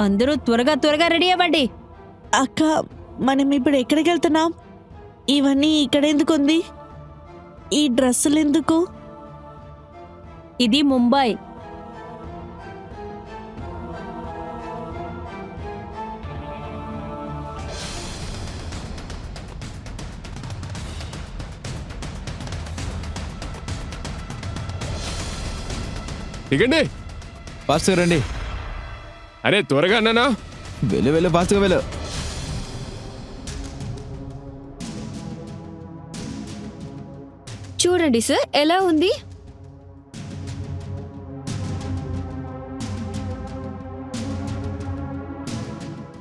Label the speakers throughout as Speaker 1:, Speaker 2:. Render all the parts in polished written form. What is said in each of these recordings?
Speaker 1: అందరూ త్వరగా త్వరగా రెడీ అవ్వండి.
Speaker 2: అక్క, మనం ఇప్పుడు ఎక్కడికి వెళ్తున్నాం? ఇవన్నీ ఇక్కడెందుకు ఉంది? ఈ డ్రెస్సులు ఎందుకు?
Speaker 1: ఇది ముంబై.
Speaker 3: దిగండి.
Speaker 4: ఫాస్ట్గా రండి.
Speaker 3: అరే త్వరగా అన్నానా?
Speaker 4: వెళ్ళు ఫాస్ట్గా వెళ్ళు.
Speaker 5: చూడండి సార్ ఎలా ఉంది.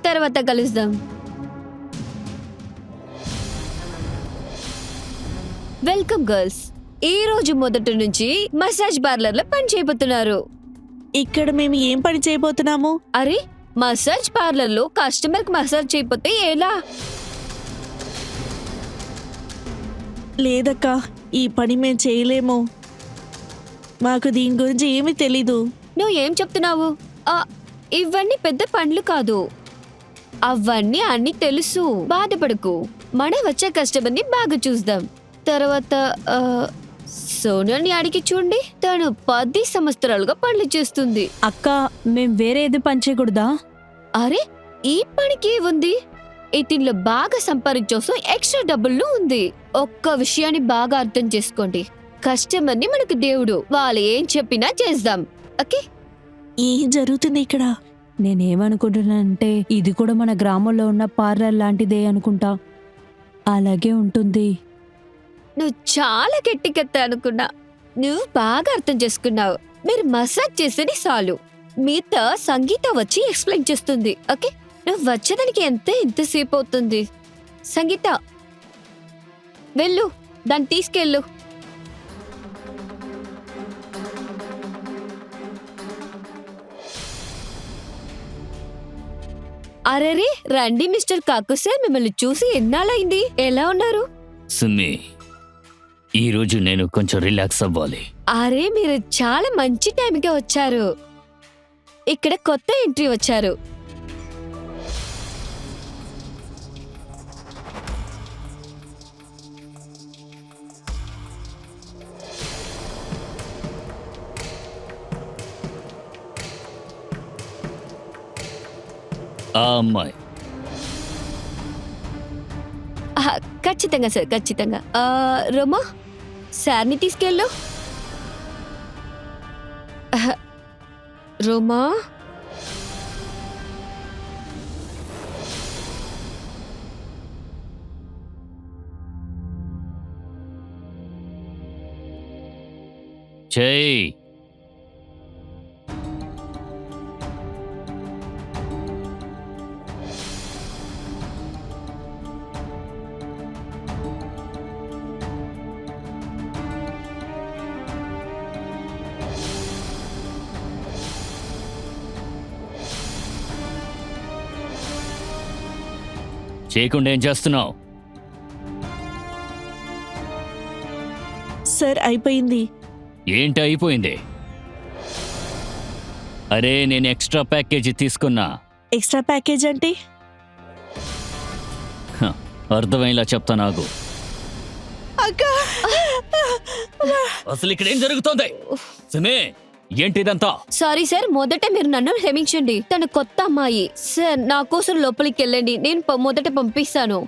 Speaker 5: తర్వాత కలుద్దాం. Welcome girls. ఈ రోజు మొదటి నుంచి మసాజ్ పార్లర్ లో పని చేయబోతున్నారు.
Speaker 2: ఇక్కడ మేము ఏం పని చేయబోతున్నాము?
Speaker 5: అరే, మసాజ్ పార్లర్ లో కస్టమర్ కి మసాజ్ చేయకపోతే ఎలా?
Speaker 2: లేదక్క, ఈ పని మేము చేయలేము. మాకు దీని గురించి ఏమీ తెలీదు.
Speaker 5: నువ్వు ఏం చెప్తున్నావు? ఇవన్నీ పెద్ద పనులు కాదు. అవన్నీ అన్ని తెలుసు. బాధపడకు. మన వచ్చే కస్టమర్ ని బాగా చూద్దాం. తర్వాత సోనాని అడిగి చూడండి. తను 10 సంవత్సరాలుగా పనులు చేస్తుంది.
Speaker 1: అక్క, మేం వేరే ఏది పని చేయకూడదా?
Speaker 5: అరే, ఈ పనికి ఉంది. ఇతనిలో బాగా సంపాదించోసం ఎక్స్ట్రా డబ్బులు ఉంది. ఒక్క విషయాన్ని బాగా అర్థం చేసుకోండి. కస్టమర్ ని మనకు దేవుడు. వాళ్ళు ఏం చెప్పినా చేద్దాం. ఓకే?
Speaker 2: ఏం జరుగుతుంది ఇక్కడ?
Speaker 1: నేనేమనుకుంటున్నానంటే ఇది కూడా మన గ్రామంలో ఉన్న పార్లర్ లాంటిదే అనుకుంటా. అలాగే ఉంటుంది.
Speaker 5: నువ్వు చాలా గట్టికెత్తా అనుకున్నా. నువ్వు బాగా అర్థం చేసుకున్నావు. మీరు మసాజ్ చేసేది చాలు. మిగతా సంగీత వచ్చి ఎక్స్ప్లెయిన్ చేస్తుంది. ఓకే? నువ్వు వచ్చేదానికి ఎంతసేపు అవుతుంది? సంగీత, వెళ్ళు, దాన్ని తీసుకెళ్ళు. అరేరే, రండి మిస్టర్ కాకు సార్. మిమ్మల్ని చూసి ఎన్నాళ్ళైంది. ఎలా ఉన్నారు?
Speaker 6: సున్ని, ఈరోజు నేను కొంచెం రిలాక్స్ అవ్వాలి.
Speaker 5: అరే, మీరు చాలా మంచి టైంకే వచ్చారు. ఇక్కడ కొత్త ఎంట్రీ వచ్చారు.
Speaker 6: ఆ అమ్మాయి
Speaker 5: ఖచ్చితంగా సార్, ఖచ్చితంగా. రోమా, సార్ని తీసుకెళ్ళు. రోమా,
Speaker 6: చెయ్. చేయకుండా ఏం చేస్తున్నావు?
Speaker 2: సార్, అయిపోయింది.
Speaker 6: ఏంటి అయిపోయింది? అరే, నేను ఎక్స్ట్రా ప్యాకేజీ తీసుకున్నా.
Speaker 2: ఎక్స్ట్రా ప్యాకేజ్ అంటే?
Speaker 6: అర్థమయ్యేలా చెప్తా నాకు.
Speaker 2: అక్క,
Speaker 6: అసలు ఇక్కడ ఏం జరుగుతోంది? సునే, ఏంటిదంతా?
Speaker 5: సారీ సార్, మొదట మీరు నన్ను క్షమించండి. తన కొత్త అమ్మాయి. సార్, నా కోసం లోపలికి వెళ్ళండి. నేను మొదట పంపిస్తాను.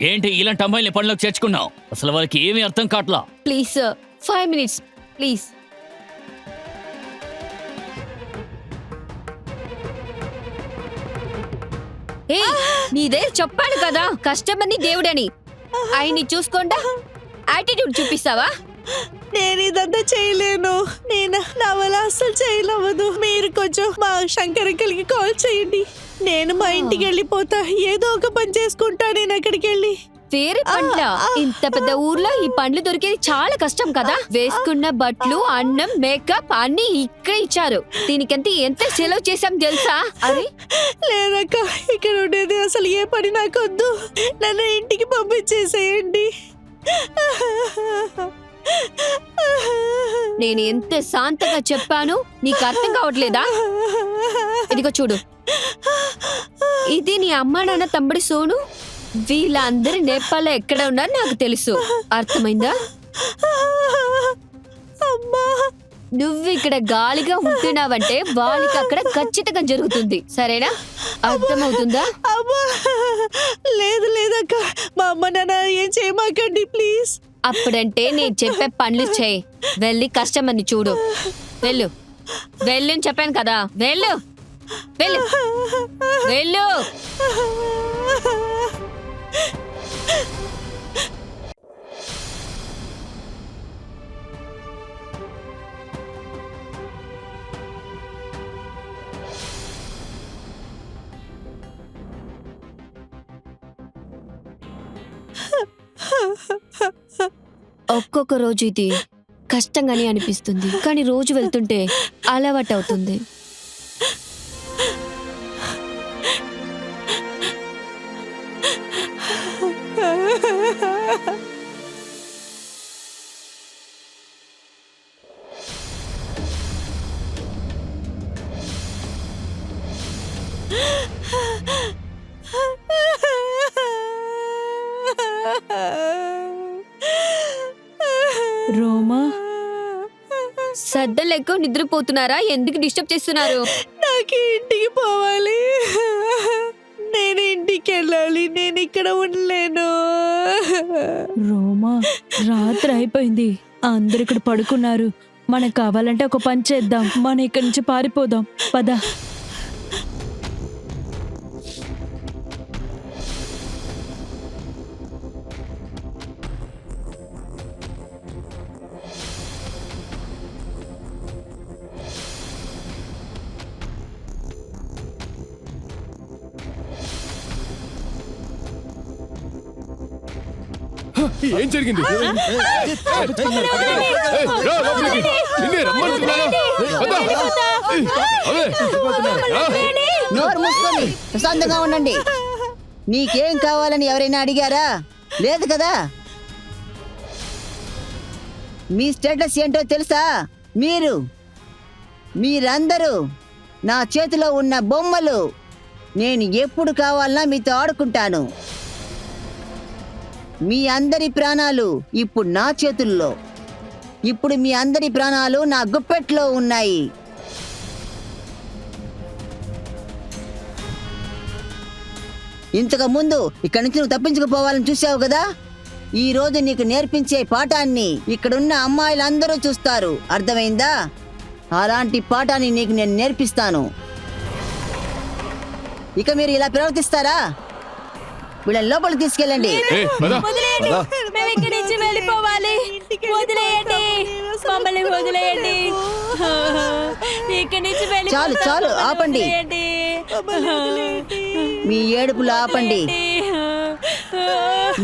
Speaker 6: ఏంటి ఇలాంటి అమ్మాయిని పనిలోకి చేర్చుకున్నావు? అసలు వాళ్ళకి ఏమీ అర్థం కావట్లా.
Speaker 5: Please sir, 5 minutes please. నీదే చెప్పాను కదా, కస్టమర్ ని దేవుడని. ఆయన్ని చూసుకోండా యాటిట్యూడ్ చూపిస్తావా?
Speaker 2: నేను ఇదంతా చేయలేను. నా వల్ల అస్సలు చేయలేవదు. మీరు కొంచెం మా శంకర్ అంకుల్కి కాల్ చేయండి. నేను మా ఇంటికి వెళ్ళిపోతా. ఏదో ఒక పని చేసుకుంటా నేను అక్కడికి వెళ్ళి.
Speaker 5: వేరే పండ్ల? ఇంత పెద్ద ఊర్లో ఈ పండ్లు దొరికేది చాలా కష్టం కదా. వేసుకున్న బట్టలు, అన్నం, మేకప్ అన్ని ఇక్కడ ఇచ్చారు. దీనికంతా ఎంత సెలవు చేశాం తెలుసా? అరే
Speaker 2: లేదక్క, ఇక్కడ ఉండేది అసలు ఏ పని నాకొద్దు. నన్ను ఇంటికి పంపించేసేయండి.
Speaker 5: నేను ఎంత శాంతంగా చెప్పాను, నీకు అర్థం కావట్లేదా? ఇదిగో చూడు, ఇది నీ అమ్మా నాన్న తమ్ముడి సోను. వీళ్ళందరూ నేపాల్లో ఎక్కడ ఉన్నారో నాకు తెలుసు. అర్థమైందా?
Speaker 2: అమ్మా,
Speaker 5: నువ్వు ఇక్కడ గాలిగా ఉంటున్నావంటే వాళ్ళకి అక్కడ ఖచ్చితంగా జరుగుతుంది. సరేనా? అర్థమవుతుందా?
Speaker 2: అమ్మా, లేదు లేదక్క, మా అమ్మ నాన్న ఏం చేయమాకండి ప్లీజ్.
Speaker 5: అప్పుడంటే నేను చెప్పే పనులు చేయి. వెళ్ళి కస్టమర్ని చూడు. వెళ్ళు వెళ్ళు అని చెప్పాను కదా. వెళ్ళు వెళ్ళు వెళ్ళు. ఒక్కొక్క రోజు ఇది కష్టంగానే అనిపిస్తుంది, కానీ రోజు వెళ్తుంటే అలవాటు అవుతుంది.
Speaker 1: రోమా,
Speaker 5: సద్దలు ఎక్కువ నిద్రపోతున్నారా? ఎందుకు డిస్టర్బ్ చేస్తున్నారు?
Speaker 2: నాకు ఇంటికి పోవాలి, నేను ఇంటికి వెళ్ళాలి, నేను ఇక్కడ ఉండలేను.
Speaker 1: రోమా, రాత్రి అయిపోయింది, అందరు ఇక్కడ పడుకున్నారు. మనకు కావాలంటే ఒక పని చేద్దాం, మనం ఇక్కడి నుంచి పారిపోదాం. పద.
Speaker 3: ఏం జరిగింది? ఏయ్, రా లోపలికి. నిన్నే రమ్మంటున్నానా? వద్దా? ఏయ్, అవే. రా.
Speaker 7: నోరు మూసుకొని ప్రశాంతంగా ఉండండి. నీకేం కావాలని ఎవరైనా అడిగారా? లేదు కదా. మీ స్టేటస్ ఏంటో తెలుసా? మీరందరూ నా చేతిలో ఉన్న బొమ్మలు. నేను ఎప్పుడు కావాలన్నా మీతో ఆడుకుంటాను. మీ అందరి ప్రాణాలు ఇప్పుడు నా చేతుల్లో. ఇప్పుడు మీ అందరి ప్రాణాలు నా గుప్పెట్లో ఉన్నాయి. ఇంతకు ముందు ఇక్కడి నుంచి నువ్వు తప్పించుకుపోవాలని చూసావు కదా. ఈ రోజు నీకు నేర్పించే పాఠాన్ని ఇక్కడున్న అమ్మాయిలందరూ చూస్తారు. అర్థమైందా? అలాంటి పాఠాన్ని నీకు నేను నేర్పిస్తాను. ఇక మీరు ఇలా ప్రవర్తిస్తారా? వీళ్ళని లోపలికి తీసుకెళ్ళండి.
Speaker 3: ఏయ్, పద.
Speaker 1: మేము ఇక్కడి నుంచి వెళ్ళిపోవాలి. వదిలేయండి, మమ్మల్ని వదిలేయండి. ఇక్కడి నుంచి
Speaker 7: చాలు చాలు ఆపండి. మీ ఏడుపులు ఆపండి.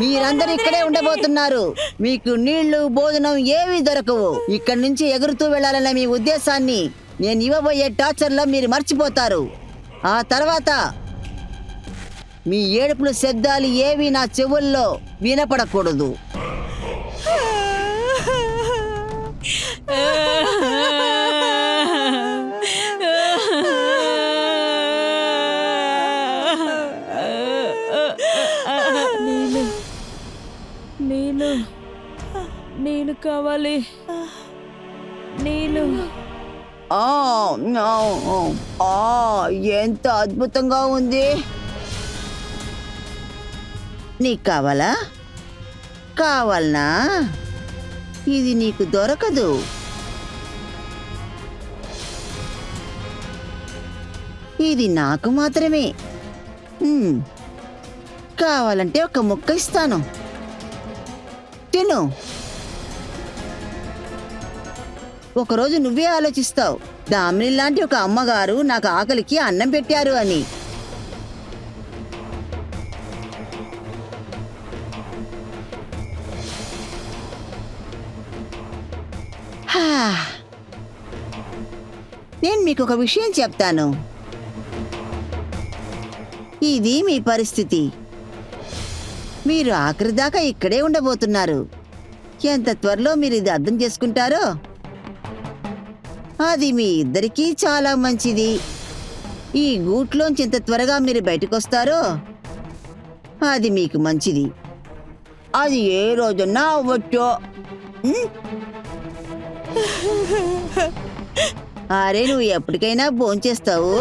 Speaker 7: మీరందరూ ఇక్కడే ఉండబోతున్నారు. మీకు నీళ్లు, భోజనం ఏమీ దొరకవు. ఇక్కడి నుంచి ఎగురుతూ వెళ్ళాలన్న మీ ఉద్దేశాన్ని నేను ఇవ్వబోయే టార్చర్లో మీరు మర్చిపోతారు. ఆ తర్వాత మీ ఏడుపుల శబ్దాలు ఏవి నా చెవుల్లో వినపడకూడదు.
Speaker 1: నీళ్ళు కావాలి, నీళ్ళు.
Speaker 7: ఎంత అద్భుతంగా ఉంది. నీకు కావాలనా? ఇది నీకు దొరకదు. ఇది నాకు మాత్రమే. కావాలంటే ఒక ముక్క ఇస్తాను, తిను. ఒకరోజు నువ్వే ఆలోచిస్తావు, దామిని లాంటి ఒక అమ్మగారు నాకు ఆకలికి అన్నం పెట్టారు అని. నేను మీకు ఒక విషయం చెప్తాను. ఇది మీ పరిస్థితి. మీరు ఆఖరి దాకా ఇక్కడే ఉండబోతున్నారు. ఎంత త్వరలో మీరు ఇది అర్థం చేసుకుంటారో అది మీ ఇద్దరికీ చాలా మంచిది. ఈ గూట్లోంచి ఇంత త్వరగా మీరు బయటకు వస్తారో అది మీకు మంచిది. అది ఏ రోజున్నా అవ్వచ్చు. అరే నువ్వు ఎప్పటికైనా భోంచేస్తావు.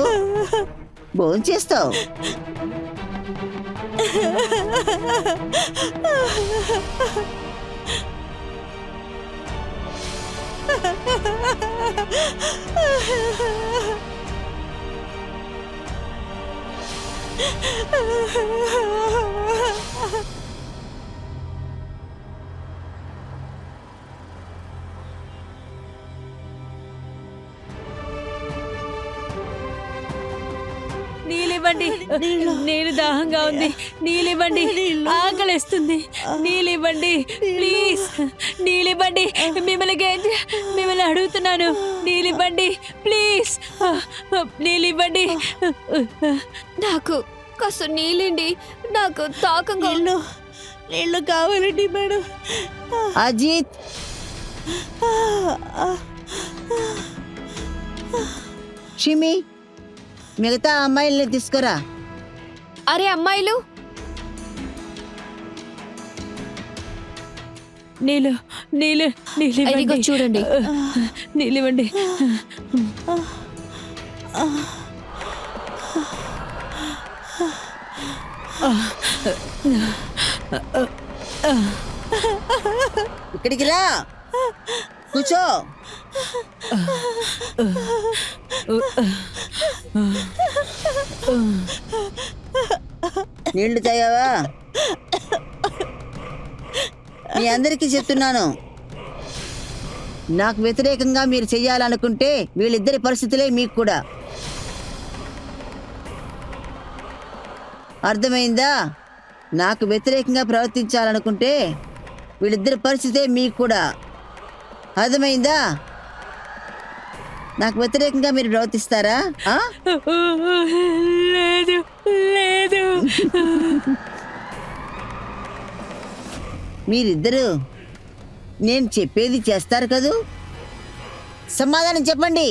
Speaker 1: నీళ్ళివ్వండి. నీళ్ళు దాహంగా ఉంది. నీళ్ళివ్వండి. ఆకలిస్తుంది. నీళ్ళివ్వండి ప్లీజ్. నీళ్ళివ్వండి. మిమ్మల్ని అడుగుతున్నాను. నీళ్ళివ్వండి ప్లీజ్. నీళ్ళివ్వండి.
Speaker 5: నాకు కాస్త నీళ్ళండి. నాకు తాకంగా
Speaker 2: నీళ్ళు కావాలండి మేడం.
Speaker 7: అజిత్, షిమి, మిగతా అమ్మాయిల్ని తీసుకురా.
Speaker 5: అరే అమ్మాయిలు,
Speaker 1: నీళ్ళు
Speaker 5: ఇదిగో చూడండి.
Speaker 1: నీళ్ళివ్వండి.
Speaker 7: ఇక్కడికి రా, కూర్చో. నీళ్లు తాగావా? మీ అందరికీ చెప్తున్నాను, నాకు వ్యతిరేకంగా మీరు చెయ్యాలనుకుంటే వీళ్ళిద్దరి పరిస్థితులే మీకు కూడా. అర్థమైందా? నాకు వ్యతిరేకంగా ప్రవర్తించాలనుకుంటే వీళ్ళిద్దరి పరిస్థితే మీకు కూడా. అర్థమైందా? నాకు వ్యతిరేకంగా మీరు ప్రవర్తిస్తారా?
Speaker 1: లేదు.
Speaker 7: మీరిద్దరూ నేను చెప్పేది చేస్తారు కదూ? సమాధానం చెప్పండి.